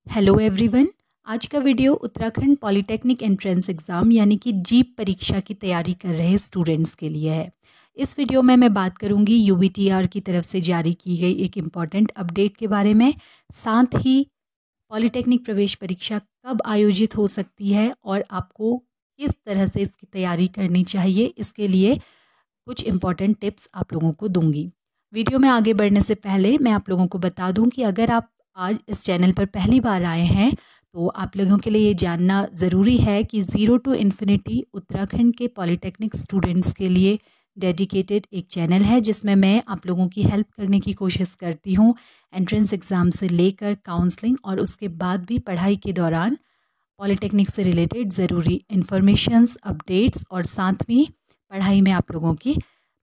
Hello everyone. आज का video Uttarakhand polytechnic entrance exam यानी कि जीप परीक्षा की तैयारी कर रहे स्टूडेंट्स के लिए है। इस वीडियो में मैं बात करूंगी यूबीटीआर की तरफ से जारी की गई एक इम्पॉर्टेंट अपडेट के बारे में। साथ ही पॉलिटेक्निक प्रवेश परीक्षा कब आयोजित हो सकती है और आपको किस तरह से इसकी तैयारी करनी चाहिए, इसके लिए कुछ इम्पॉर्टेंट टिप्स आप लोगों को दूंगी। वीडियो में आगे बढ़ने से पहले मैं आप लोगों को बता दूं कि अगर आप आज इस चैनल पर पहली बार आए हैं तो आप लोगों के लिए ये जानना ज़रूरी है कि ज़ीरो टू इन्फिनिटी उत्तराखंड के पॉलिटेक्निक स्टूडेंट्स के लिए डेडिकेटेड एक चैनल है, जिसमें मैं आप लोगों की हेल्प करने की कोशिश करती हूँ। एंट्रेंस एग्ज़ाम से लेकर काउंसलिंग और उसके बाद भी पढ़ाई के दौरान पॉलिटेक्निक से रिलेटेड ज़रूरी इन्फॉर्मेशंस, अपडेट्स और साथ में पढ़ाई में आप लोगों की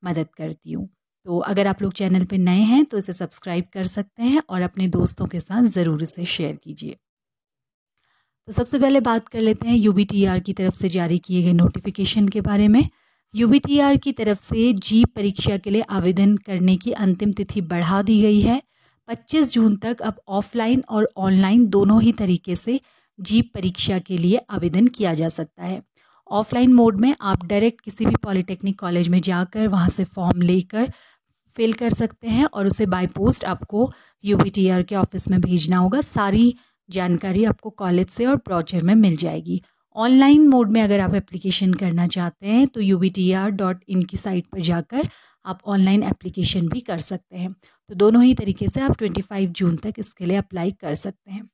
मदद करती हूँ। तो अगर आप लोग चैनल पे नए हैं तो इसे सब्सक्राइब कर सकते हैं और अपने दोस्तों के साथ ज़रूर इसे शेयर कीजिए। तो सबसे पहले बात कर लेते हैं यूबीटीआर की तरफ से जारी किए गए नोटिफिकेशन के बारे में। यूबीटीआर की तरफ से जीप परीक्षा के लिए आवेदन करने की अंतिम तिथि बढ़ा दी गई है। 25 जून तक अब ऑफलाइन और ऑनलाइन दोनों ही तरीके से जीप परीक्षा के लिए आवेदन किया जा सकता है। ऑफलाइन मोड में आप डायरेक्ट किसी भी पॉलिटेक्निक कॉलेज में जाकर वहाँ से फॉर्म लेकर फिल कर सकते हैं और उसे बाय पोस्ट आपको यूबीटीआर के ऑफिस में भेजना होगा। सारी जानकारी आपको कॉलेज से और ब्रोचर में मिल जाएगी। ऑनलाइन मोड में अगर आप एप्लीकेशन करना चाहते हैं तो ubtr.in की साइट पर जाकर आप ऑनलाइन एप्लीकेशन भी कर सकते हैं। तो दोनों ही तरीके से आप 25 जून तक इसके लिए अप्लाई कर सकते हैं।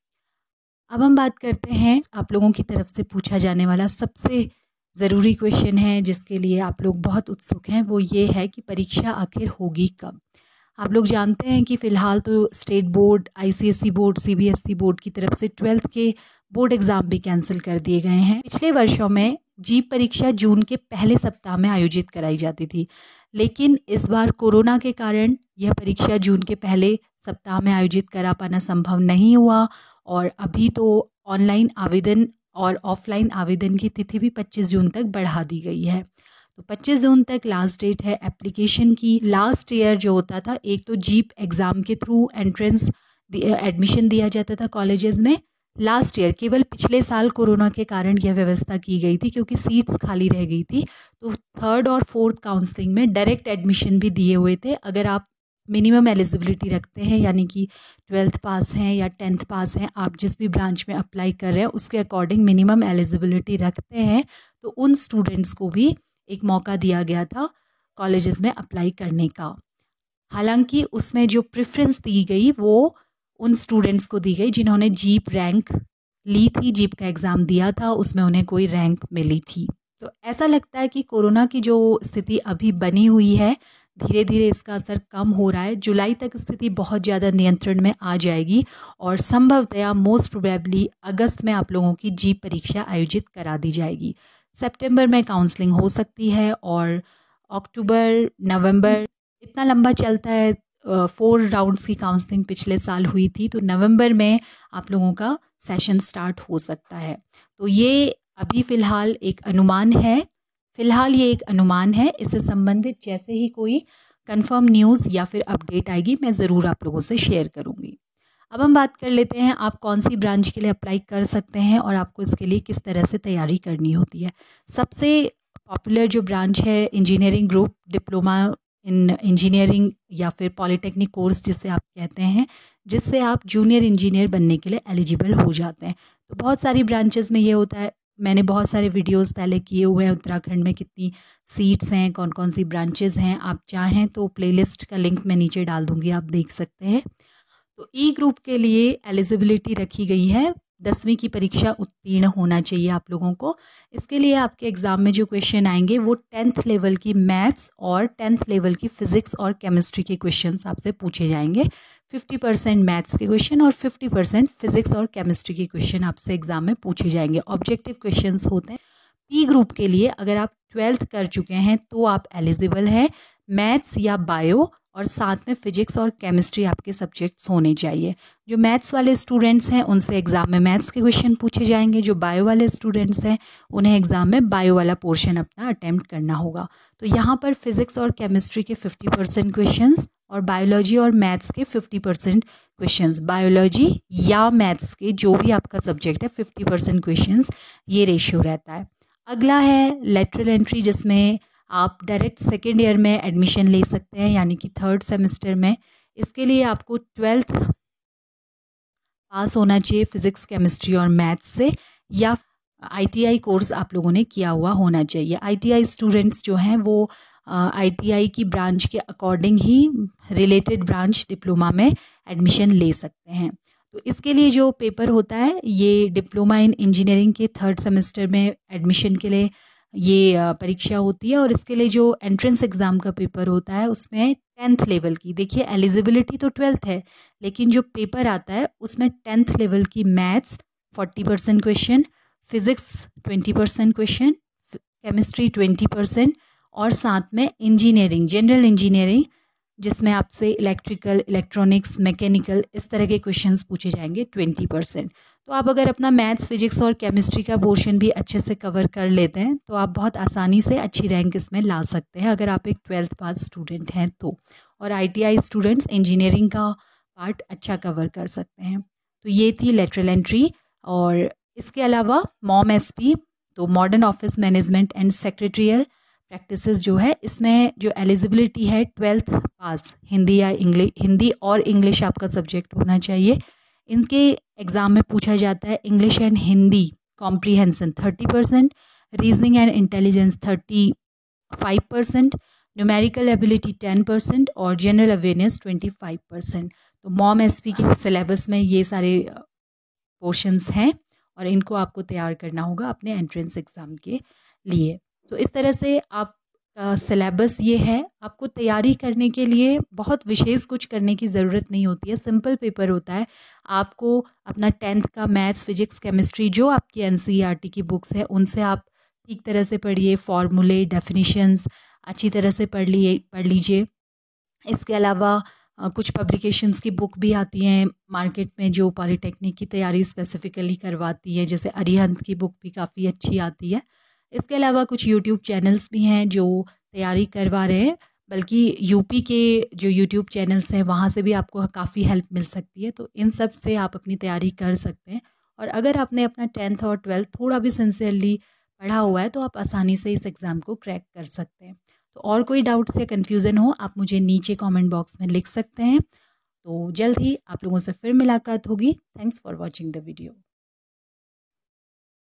अब हम बात करते हैं आप लोगों की तरफ से पूछा जाने वाला सबसे ज़रूरी क्वेश्चन है, जिसके लिए आप लोग बहुत उत्सुक हैं। वो ये है कि परीक्षा आखिर होगी कब। आप लोग जानते हैं कि फ़िलहाल तो state board, ICSE board, CBSE board की तरफ से 12th के बोर्ड एग्ज़ाम भी कैंसिल कर दिए गए हैं। पिछले वर्षों में जीप परीक्षा जून के पहले सप्ताह में आयोजित कराई जाती थी, लेकिन इस बार कोरोना के कारण यह परीक्षा जून के पहले सप्ताह में आयोजित करा पाना संभव नहीं हुआ और अभी तो ऑनलाइन आवेदन और ऑफलाइन आवेदन की तिथि भी 25 जून तक बढ़ा दी गई है। तो 25 जून तक लास्ट डेट है एप्लीकेशन की। लास्ट ईयर जो होता था, एक तो जीप एग्ज़ाम के थ्रू एंट्रेंस एडमिशन दिया जाता था कॉलेजेस में। लास्ट ईयर केवल पिछले साल कोरोना के कारण यह व्यवस्था की गई थी, क्योंकि सीट्स खाली रह गई थी। तो 3rd और 4th काउंसलिंग में डायरेक्ट एडमिशन भी दिए हुए थे। अगर आप मिनिमम एलिजिबिलिटी रखते हैं, यानी कि 12th पास हैं या 10th पास हैं, आप जिस भी ब्रांच में अप्लाई कर रहे हैं उसके अकॉर्डिंग मिनिमम एलिजिबिलिटी रखते हैं, तो उन स्टूडेंट्स को भी एक मौका दिया गया था कॉलेजेस में अप्लाई करने का। हालांकि उसमें जो प्रेफरेंस दी गई वो उन स्टूडेंट्स को दी गई जिन्होंने जीप रैंक ली थी, जीप का एग्ज़ाम दिया था, उसमें उन्हें कोई रैंक मिली थी। तो ऐसा लगता है कि कोरोना की जो स्थिति अभी बनी हुई है, धीरे धीरे इसका असर कम हो रहा है। जुलाई तक स्थिति बहुत ज़्यादा नियंत्रण में आ जाएगी और संभवतया मोस्ट प्रोबेबली अगस्त में आप लोगों की जीप परीक्षा आयोजित करा दी जाएगी। सितंबर में काउंसलिंग हो सकती है और अक्टूबर, नवंबर इतना लंबा चलता है। 4 राउंड्स की काउंसलिंग पिछले साल हुई थी, तो नवंबर में आप लोगों का सेशन स्टार्ट हो सकता है। तो ये अभी फ़िलहाल एक अनुमान है। इससे संबंधित जैसे ही कोई कंफर्म न्यूज़ या फिर अपडेट आएगी मैं ज़रूर आप लोगों से शेयर करूँगी। अब हम बात कर लेते हैं आप कौन सी ब्रांच के लिए अप्लाई कर सकते हैं और आपको इसके लिए किस तरह से तैयारी करनी होती है। सबसे पॉपुलर जो ब्रांच है engineering group, diploma in engineering या फिर पॉलिटेक्निक कोर्स जिसे आप कहते हैं, जिससे आप जूनियर इंजीनियर बनने के लिए एलिजिबल हो जाते हैं। तो बहुत सारी ब्रांचेस में ये होता है। मैंने बहुत सारे वीडियोस पहले किए हुए हैं उत्तराखंड में कितनी सीट्स हैं, कौन कौन सी ब्रांचेस हैं। आप चाहें तो प्लेलिस्ट का लिंक मैं नीचे डाल दूँगी, आप देख सकते हैं। तो ई ग्रुप के लिए एलिजिबिलिटी रखी गई है, 10वीं की परीक्षा उत्तीर्ण होना चाहिए आप लोगों को। इसके लिए आपके एग्ज़ाम में जो क्वेश्चन आएंगे वो 10th लेवल की मैथ्स और 10th लेवल की फ़िज़िक्स और केमिस्ट्री के क्वेश्चंस आपसे पूछे जाएंगे। 50% मैथ्स के क्वेश्चन और 50% फ़िज़िक्स और केमिस्ट्री के क्वेश्चन आपसे एग्ज़ाम में पूछे जाएंगे। ऑब्जेक्टिव क्वेश्चंस होते हैं। पी ग्रुप के लिए अगर आप 12th कर चुके हैं तो आप एलिजिबल हैं। मैथ्स या बायो और साथ में फिजिक्स और केमिस्ट्री आपके सब्जेक्ट्स होने चाहिए। जो मैथ्स वाले स्टूडेंट्स हैं उनसे एग्ज़ाम में मैथ्स के क्वेश्चन पूछे जाएंगे। जो बायो वाले स्टूडेंट्स हैं उन्हें एग्ज़ाम में बायो वाला पोर्शन अपना अटेम्प्ट करना होगा। तो यहाँ पर फिजिक्स और केमिस्ट्री के 50% क्वेश्चंस और बायोलॉजी और मैथ्स के 50% क्वेश्चंस, बायोलॉजी या मैथ्स के जो भी आपका सब्जेक्ट है 50% क्वेश्चंस, ये रेशियो रहता है। अगला है लेटरल एंट्री, जिसमें आप डायरेक्ट सेकेंड ईयर में एडमिशन ले सकते हैं, यानी कि थर्ड सेमेस्टर में। इसके लिए आपको 12th पास होना चाहिए फिजिक्स, केमिस्ट्री और मैथ्स से, या ITI कोर्स आप लोगों ने किया हुआ होना चाहिए। ITI स्टूडेंट्स जो हैं वो ITI की ब्रांच के अकॉर्डिंग ही रिलेटेड ब्रांच डिप्लोमा में एडमिशन ले सकते हैं। तो इसके लिए जो पेपर होता है, ये डिप्लोमा इन इंजीनियरिंग के थर्ड सेमेस्टर में एडमिशन के लिए ये परीक्षा होती है। और इसके लिए जो एंट्रेंस एग्ज़ाम का पेपर होता है उसमें 10th लेवल की, देखिए एलिजिबिलिटी तो 12th है, लेकिन जो पेपर आता है उसमें 10th लेवल की maths 40% question, physics 20% question, chemistry 20%, और साथ में इंजीनियरिंग, जनरल इंजीनियरिंग, जिसमें आपसे इलेक्ट्रिकल, इलेक्ट्रॉनिक्स, मैकेनिकल इस तरह के क्वेश्चंस पूछे जाएंगे 20%। तो आप अगर अपना मैथ्स, फिजिक्स और केमिस्ट्री का पोर्शन भी अच्छे से कवर कर लेते हैं तो आप बहुत आसानी से अच्छी रैंक इसमें ला सकते हैं, अगर आप एक 12th पास स्टूडेंट हैं तो। और ITI स्टूडेंट्स इंजीनियरिंग का पार्ट अच्छा कवर कर सकते हैं। तो ये थी लेटरल एंट्री। और इसके अलावा मॉम SP, तो modern office management and secretarial practices जो है, इसमें जो एलिजिबिलिटी है 12th पास, हिंदी या इंग्लिश, हिंदी और इंग्लिश आपका सब्जेक्ट होना चाहिए। इनके एग्ज़ाम में पूछा जाता है English and Hindi comprehension 30%, reasoning and intelligence 35%, numerical ability 10% और जनरल अवेयरनेस 25%। तो मॉम SP के सिलेबस में ये सारे पोर्शंस हैं और इनको आपको तैयार करना होगा अपने एंट्रेंस एग्ज़ाम के लिए। तो इस तरह से आप सिलेबस ये है। आपको तैयारी करने के लिए बहुत विशेष कुछ करने की ज़रूरत नहीं होती है, सिंपल पेपर होता है। आपको अपना 10th का मैथ्स, फिजिक्स, केमिस्ट्री जो आपकी NCERT की बुक्स है उनसे आप ठीक तरह से पढ़िए, फार्मूले, डेफिनेशंस अच्छी तरह से पढ़ लीजिए। इसके अलावा कुछ पब्लिकेशंस की बुक भी आती हैं मार्केट में जो पॉलीटेक्निक की तैयारी स्पेसिफ़िकली करवाती है, जैसे अरिहंत की बुक भी काफ़ी अच्छी आती है। इसके अलावा कुछ यूट्यूब चैनल्स भी हैं जो तैयारी करवा रहे हैं, बल्कि यूपी के जो यूट्यूब चैनल्स हैं वहाँ से भी आपको काफ़ी हेल्प मिल सकती है। तो इन सब से आप अपनी तैयारी कर सकते हैं। और अगर आपने अपना 10th और 12th थोड़ा भी सिंसियरली पढ़ा हुआ है तो आप आसानी से इस एग्ज़ाम को क्रैक कर सकते हैं। तो और कोई डाउट्स या कन्फ्यूज़न हो आप मुझे नीचे कमेंट बॉक्स में लिख सकते हैं। तो जल्द ही आप लोगों से फिर मुलाकात होगी। Thanks for watching the video.